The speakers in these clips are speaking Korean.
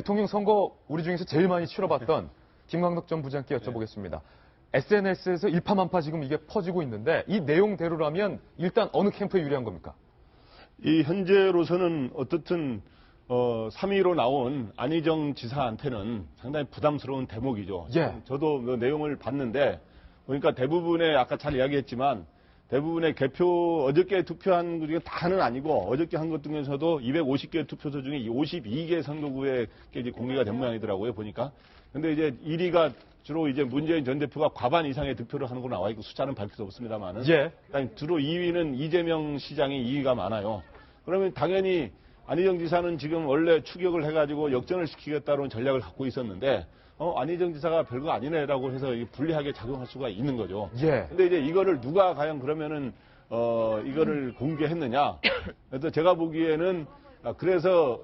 대통령 선거 우리 중에서 제일 많이 치러봤던 김광덕 전 부장께 여쭤보겠습니다. SNS에서 일파만파 지금 이게 퍼지고 있는데 이 내용대로라면 일단 어느 캠프에 유리한 겁니까? 이 현재로서는 어떻든 3위로 나온 안희정 지사한테는 상당히 부담스러운 대목이죠. 예. 저도 그 내용을 봤는데 보니까 대부분의 아까 잘 이야기했지만 대부분의 개표 어저께 투표한 것 중에 다는 아니고 어저께 한 것 중에서도 250개 투표소 중에 52개 선거구에 이제 공개가 된 모양이더라고요 보니까. 근데 이제 1위가 주로 이제 문재인 전 대표가 과반 이상의 득표를 하는 걸로 나와 있고 숫자는 밝힐 수 없습니다만은. 예. 주로 2위는 이재명 시장이 2위가 많아요. 그러면 당연히 안희정 지사는 지금 원래 추격을 해가지고 역전을 시키겠다는 전략을 갖고 있었는데, 안희정 지사가 별거 아니네라고 해서 불리하게 작용할 수가 있는 거죠. 예. 근데 이제 이거를 누가 과연 그러면은, 이거를 공개했느냐. 그래서 제가 보기에는, 그래서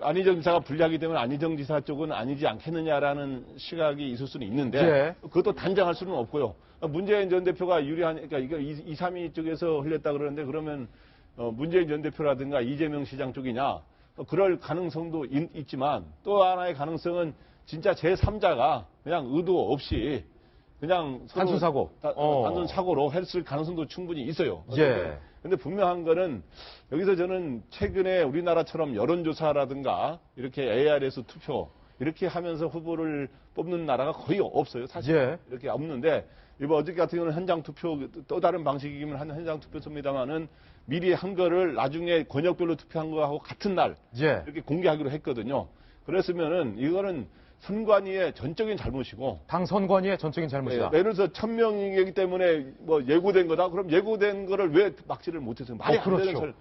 안희정 지사가 불리하기 때문에 안희정 지사 쪽은 아니지 않겠느냐라는 시각이 있을 수는 있는데, 예. 그것도 단정할 수는 없고요. 문재인 전 대표가 유리하니까 이거 2, 3위 쪽에서 흘렸다 그러는데 그러면 문재인 전 대표라든가 이재명 시장 쪽이냐 그럴 가능성도 있지만 또 하나의 가능성은 진짜 제3자가 그냥 의도 없이 그냥 단순 사고 단순 사고로 했을 가능성도 충분히 있어요. 예. 근데 분명한 거는 여기서 저는 최근에 우리나라처럼 여론조사라든가 이렇게 ARS 투표 이렇게 하면서 후보를 뽑는 나라가 거의 없어요. 사실 예. 이렇게 없는데 이번 어저께 같은 경우는 현장 투표 또 다른 방식이기는 한 현장 투표소입니다만은 미리 한 거를 나중에 권역별로 투표한 거하고 같은 날 예. 이렇게 공개하기로 했거든요. 그랬으면은 이거는 선관위의 전적인 잘못이고 당 선관위의 전적인 잘못이다. 예를 들어서 1000명이기 때문에 뭐 예고된 거다. 그럼 예고된 거를 왜 막지를 못했어요? 말이 안 되는 그렇죠. 소리.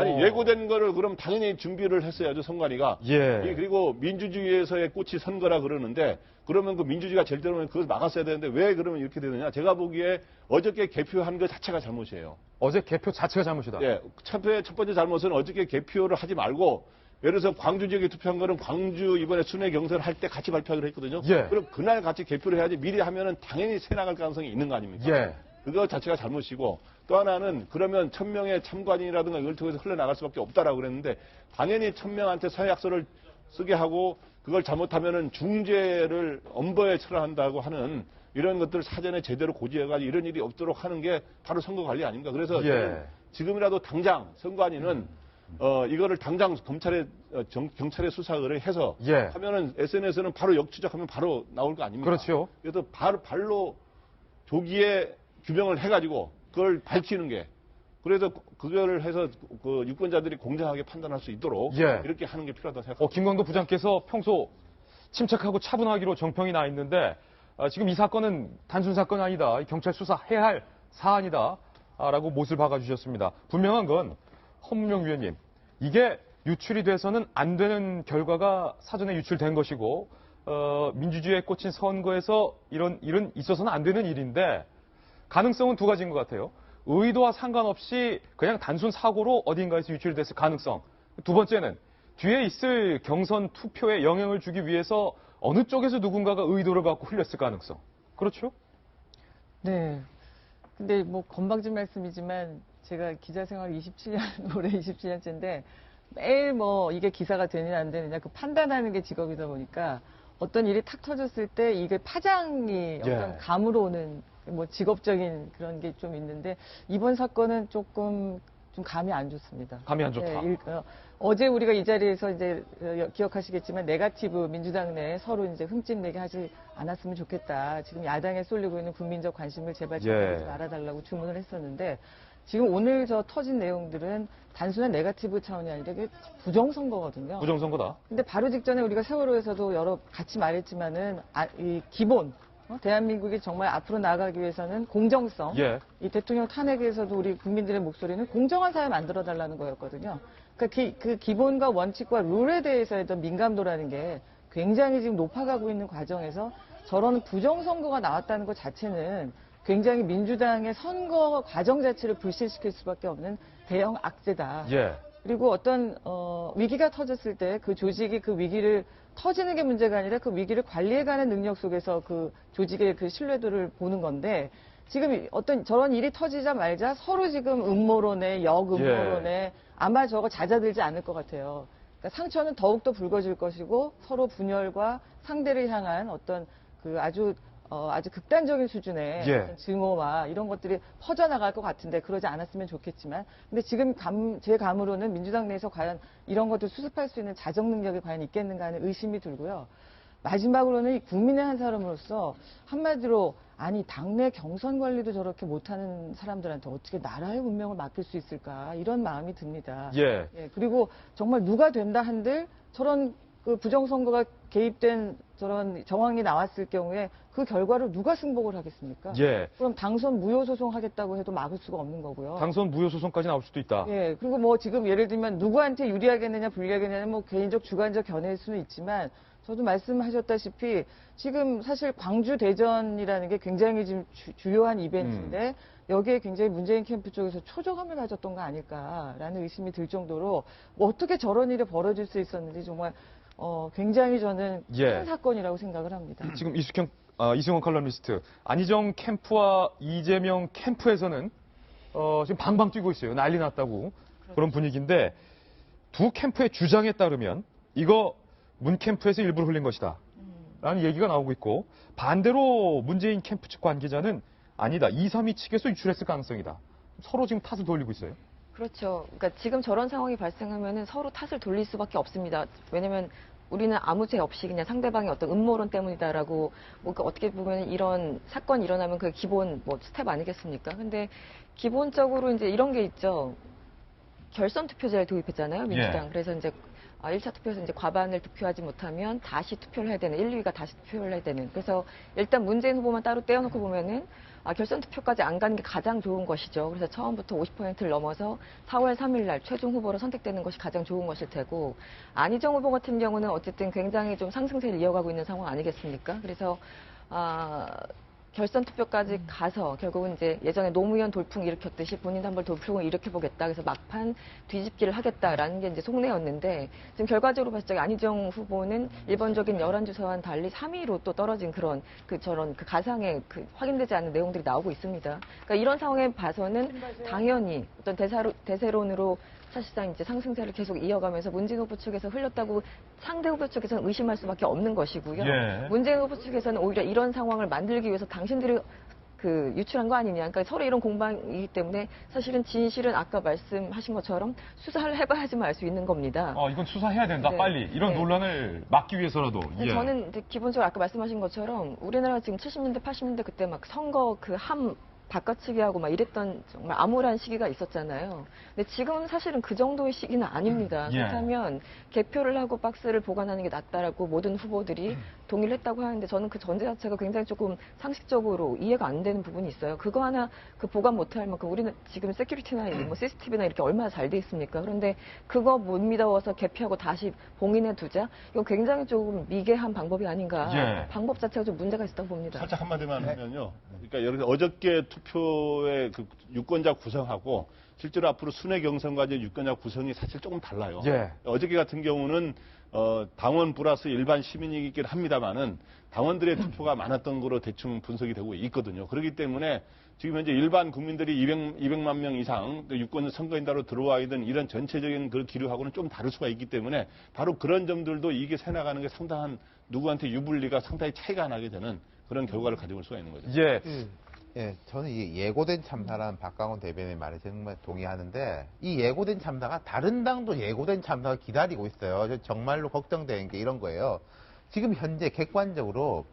아니 예고된 거를 그럼 당연히 준비를 했어야죠 선관위가. 예. 그리고 민주주의에서의 꽃이 선거라 그러는데 그러면 그 민주주의가 제일 들어오면 그걸 막았어야 되는데 왜 그러면 이렇게 되느냐? 제가 보기에 어저께 개표한 것 자체가 잘못이에요. 어제 개표 자체가 잘못이다. 예, 첫 번째 잘못은 어저께 개표를 하지 말고 예를 들어서 광주 지역에 투표한 거는 광주 이번에 순회 경선을 할 때 같이 발표하기로 했거든요. 예. 그럼 그날 같이 개표를 해야지 미리 하면은 당연히 새 나갈 가능성이 있는 거 아닙니까? 예. 그거 자체가 잘못이고 또 하나는 그러면 1000명의 참관인이라든가 이걸 통해서 흘러나갈 수밖에 없다라고 그랬는데 당연히 1000명한테 서약서를 쓰게 하고 그걸 잘못하면은 중재를 엄벌에 처한다고 하는 이런 것들 사전에 제대로 고지해가지고 이런 일이 없도록 하는 게 바로 선거 관리 아닙니까? 그래서 예. 지금이라도 당장 선관위는 이거를 당장 경찰에 수사를 해서 예. 하면은 SNS는 바로 역추적하면 바로 나올 거 아닙니까? 그렇죠. 그래서 발로 조기에 규명을 해가지고 그걸 밝히는 게 그래서 그거를 해서 그 유권자들이 공정하게 판단할 수 있도록 예. 이렇게 하는 게 필요하다고 생각합니다. 김광도 부장께서 평소 침착하고 차분하기로 정평이 나 있는데 지금 이 사건은 단순 사건이 아니다. 경찰 수사해야 할 사안이다. 라고 못을 박아주셨습니다. 분명한 건 허문영 위원님, 이게 유출이 돼서는 안 되는 결과가 사전에 유출된 것이고 민주주의에 꽂힌 선거에서 이런 일은 있어서는 안 되는 일인데 가능성은 두 가지인 것 같아요. 의도와 상관없이 그냥 단순 사고로 어딘가에서 유출이 됐을 가능성. 두 번째는 뒤에 있을 경선 투표에 영향을 주기 위해서 어느 쪽에서 누군가가 의도를 갖고 흘렸을 가능성. 그렇죠? 네. 근데 뭐 건방진 말씀이지만 제가 기자 생활 27년, 올해 27년째인데 매일 뭐 이게 기사가 되느냐 안 되느냐 그 판단하는 게 직업이다 보니까 어떤 일이 탁 터졌을 때 이게 파장이 어떤 감으로 오는 뭐 직업적인 그런 게 좀 있는데 이번 사건은 조금 좀 감이 안 좋습니다. 감이 안 좋다. 네, 어제 우리가 이 자리에서 이제 기억하시겠지만 네거티브 민주당 내에 서로 이제 흠집내게 하지 않았으면 좋겠다. 지금 야당에 쏠리고 있는 국민적 관심을 제발 잡지 말아달라고 주문을 했었는데 지금 오늘 저 터진 내용들은 단순한 네거티브 차원이 아니라 이게 부정선거거든요. 부정선거다. 근데 바로 직전에 우리가 세월호에서도 같이 말했지만은 이 기본 대한민국이 정말 앞으로 나아가기 위해서는 공정성. 이 대통령 탄핵에서도 우리 국민들의 목소리는 공정한 사회 만들어달라는 거였거든요. 그러니까 그 기본과 원칙과 룰에 대해서의 어떤 민감도라는 게 굉장히 지금 높아가고 있는 과정에서 저런 부정선거가 나왔다는 것 자체는 굉장히 민주당의 선거 과정 자체를 불신시킬 수밖에 없는 대형 악재다. 그리고 어떤 위기가 터졌을 때 그 조직이 그 위기를 터지는 게 문제가 아니라 그 위기를 관리해가는 능력 속에서 그 조직의 그 신뢰도를 보는 건데 지금 어떤 저런 일이 터지자 말자 서로 지금 음모론에 역음모론에 아마 저거 잦아들지 않을 것 같아요. 그러니까 상처는 더욱더 붉어질 것이고 서로 분열과 상대를 향한 어떤 그 아주 극단적인 수준의 예. 어떤 증오와 이런 것들이 퍼져나갈 것 같은데 그러지 않았으면 좋겠지만 근데 지금 제 감으로는 민주당 내에서 과연 이런 것들 수습할 수 있는 자정 능력이 과연 있겠는가 하는 의심이 들고요. 마지막으로는 이 국민의 한 사람으로서 한마디로 아니 당내 경선 관리도 저렇게 못하는 사람들한테 어떻게 나라의 운명을 맡길 수 있을까 이런 마음이 듭니다. 예. 그리고 정말 누가 된다 한들 저런 그 부정선거가 개입된 저런 정황이 나왔을 경우에 그 결과를 누가 승복을 하겠습니까? 예. 그럼 당선 무효소송 하겠다고 해도 막을 수가 없는 거고요. 당선 무효소송까지 나올 수도 있다. 예. 그리고 뭐 지금 예를 들면 누구한테 유리하겠느냐 불리하겠느냐 뭐 개인적 주관적 견해일 수는 있지만 저도 말씀하셨다시피 지금 사실 광주 대전이라는 게 굉장히 지금 주요한 이벤트인데 여기에 굉장히 문재인 캠프 쪽에서 초조함을 가졌던 거 아닐까라는 의심이 들 정도로 뭐 어떻게 저런 일이 벌어질 수 있었는지 정말 굉장히 저는 큰 사건이라고 생각을 합니다. 지금 이승원 칼럼니스트 안희정 캠프와 이재명 캠프에서는 지금 방방 뛰고 있어요. 난리 났다고 그런 분위기인데 두 캠프의 주장에 따르면 이거 문 캠프에서 일부러 흘린 것이다 라는 얘기가 나오고 있고 반대로 문재인 캠프 측 관계자는 아니다. 232 측에서 유출했을 가능성이다. 서로 지금 탓을 돌리고 있어요. 그렇죠. 그러니까 지금 저런 상황이 발생하면은 서로 탓을 돌릴 수밖에 없습니다. 왜냐면 우리는 아무 죄 없이 그냥 상대방의 어떤 음모론 때문이다라고 뭔가 어떻게 보면 이런 사건이 일어나면 그 기본 뭐 스텝 아니겠습니까? 근데 기본적으로 이제 이런 게 있죠. 결선 투표제를 도입했잖아요, 민주당. 그래서 이제 1차 투표에서 이제 과반을 득표하지 못하면 다시 투표를 해야 되는, 1, 2위가 다시 투표를 해야 되는. 그래서 일단 문재인 후보만 따로 떼어놓고 보면은 결선 투표까지 안 가는 게 가장 좋은 것이죠. 그래서 처음부터 50%를 넘어서 4월 3일 날 최종 후보로 선택되는 것이 가장 좋은 것일 테고 안희정 후보 같은 경우는 어쨌든 굉장히 좀 상승세를 이어가고 있는 상황 아니겠습니까? 그래서 결선 투표까지 가서 결국은 이제 예전에 노무현 돌풍 일으켰듯이 본인도 한번 돌풍을 일으켜보겠다. 그래서 막판 뒤집기를 하겠다라는 게 이제 속내였는데 지금 결과적으로 봤을 때 안희정 후보는 일반적인 여론조사와는 달리 3위로 또 떨어진 그런 저런 가상의 확인되지 않는 내용들이 나오고 있습니다. 그러니까 이런 상황에 봐서는 당연히 어떤 대세론으로 사실상 이제 상승세를 계속 이어가면서 문재인 후보 측에서 흘렸다고 상대 후보 측에서는 의심할 수밖에 없는 것이고요. 문재인 후보 측에서는 오히려 이런 상황을 만들기 위해서 당신들이 유출한 거 아니냐. 그러니까 서로 이런 공방이기 때문에 사실은 진실은 아까 말씀하신 것처럼 수사를 해봐야지만 알 수 있는 겁니다. 이건 수사해야 된다. 빨리. 이런 논란을 막기 위해서라도. 저는 이제 기본적으로 아까 말씀하신 것처럼 우리나라가 지금 70년대, 80년대 그때 막 선거 바꿔치기하고 막 이랬던 정말 암울한 시기가 있었잖아요. 근데 지금은 사실은 그 정도의 시기는 아닙니다. 그렇다면 개표를 하고 박스를 보관하는 게 낫다라고 모든 후보들이 동의를 했다고 하는데 저는 그 전제 자체가 굉장히 조금 상식적으로 이해가 안 되는 부분이 있어요. 그거 하나 보관 못할 만큼 우리는 지금 세큐리티나 뭐 CCTV나 이렇게 얼마나 잘 돼 있습니까? 그런데 그거 못 믿어서 개표하고 다시 봉인해 두자? 이건 굉장히 조금 미개한 방법이 아닌가. 방법 자체가 좀 문제가 있다고 봅니다. 살짝 한마디만 하면요. 그러니까 예를 들어 어저께 투표의 유권자 구성하고 실제로 앞으로 순회 경선과의 유권자 구성이 사실 조금 달라요. 어저께 같은 경우는 당원 플러스 일반 시민이긴 합니다만은 당원들의 투표가 많았던 거로 대충 분석이 되고 있거든요. 그렇기 때문에 지금 현재 일반 국민들이 200만 명 이상 유권 선거인단으로 들어와 있는 이런 전체적인 그 기류하고는 좀 다를 수가 있기 때문에 바로 그런 점들도 이게 새나가는 게 상당한 누구한테 유불리가 상당히 차이가 나게 되는 그런 결과를 가지고 올 수가 있는 거죠. 저는 이 예고된 참사라는 박강원 대변인의 말에 정말 동의하는데 이 예고된 참사가 다른 당도 예고된 참사가 기다리고 있어요. 정말로 걱정되는 게 이런 거예요. 지금 현재 객관적으로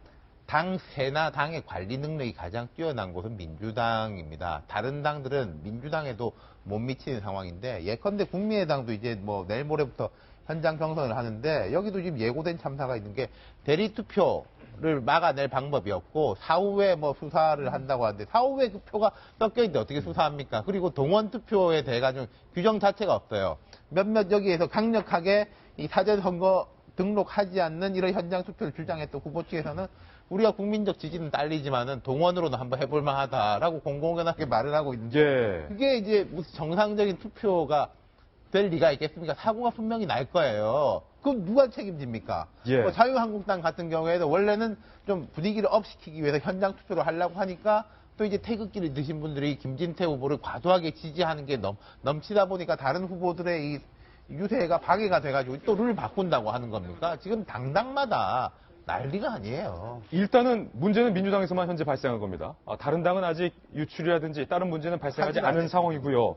당 세나 당의 관리 능력이 가장 뛰어난 곳은 민주당입니다. 다른 당들은 민주당에도 못 미치는 상황인데 예컨대 국민의당도 이제 뭐 내일 모레부터 현장 경선을 하는데 여기도 지금 예고된 참사가 있는 게 대리투표를 막아낼 방법이 없고 사후에 뭐 수사를 한다고 하는데 사후에 그 표가 섞여있는데 어떻게 수사합니까? 그리고 동원투표에 대해 가지고 규정 자체가 없어요. 몇몇 여기에서 강력하게 이 사전선거 등록하지 않는 이런 현장 투표를 주장했던 후보 측에서는 우리가 국민적 지지는 딸리지만은 동원으로는 한번 해볼 만하다라고 공공연하게 말을 하고 있는데 그게 이제 무슨 정상적인 투표가 될 리가 있겠습니까? 사고가 분명히 날 거예요. 그럼 누가 책임집니까? 뭐 자유한국당 같은 경우에도 원래는 좀 분위기를 업시키기 위해서 현장 투표를 하려고 하니까 또 이제 태극기를 드신 분들이 김진태 후보를 과도하게 지지하는 게 넘치다 보니까 다른 후보들의 이 유세가 파괴가 돼가지고 또 룰 바꾼다고 하는 겁니까? 지금 당당마다 난리가 아니에요. 일단은 문제는 민주당에서만 현재 발생한 겁니다. 다른 당은 아직 유출이라든지 다른 문제는 발생하지 않은 상황이고요.